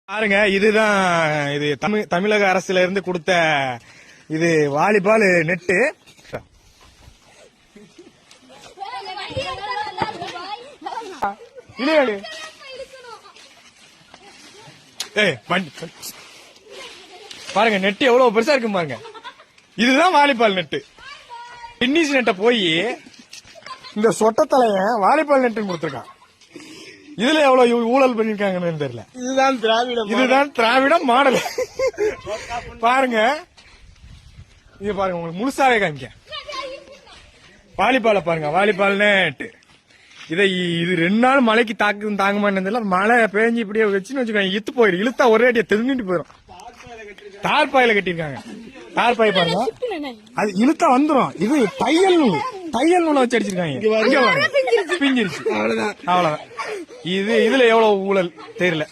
பாருங்க, இதுதான் இது தமிழக அரசுல இருந்து கொடுத்த இது வாலிபால் நெட்டு. பாருங்க நெட்டு எவ்வளவு பெருசா இருக்கு பாருங்க. இதுதான் வாலிபால் நெட்டு. டென்னிஸ் நெட்டை போய் இந்த சொட்டத்தலைய வாலிபால் நெட்டு கொடுத்துருக்கான். இதுல எவ்வளவு ஊழல் பண்ணிருக்காங்கன்னு தெரியல. இதுதான் திராவிட மாடல். பாருங்க, இது பாருங்க, உங்களுக்கு முழுசாவே காமிக்க. வாலிபால பாருங்க, வாலிபால் நெட். இது 2 நாள் மழைக்கு தாங்குமான்னு தெரியல. மழை பெஞ்சு இப்படியே வச்சுன்னு வச்சுக்கோங்க, இழுத்து போயிடும். இழுத்தா ஒரே அடியா தெரிஞ்சுட்டு போயிடும். தார்பாயில கட்டிருக்காங்க. தார்பாய் பாருங்க, அது இழுத்தா வந்துடும். இது தையல் நூலை வச்சு அடிச்சிருக்காங்க. பிஞ்சிருச்சு, அவ்வளவுதான். இதுல எவ்வளவு ஊழல் தெரியல.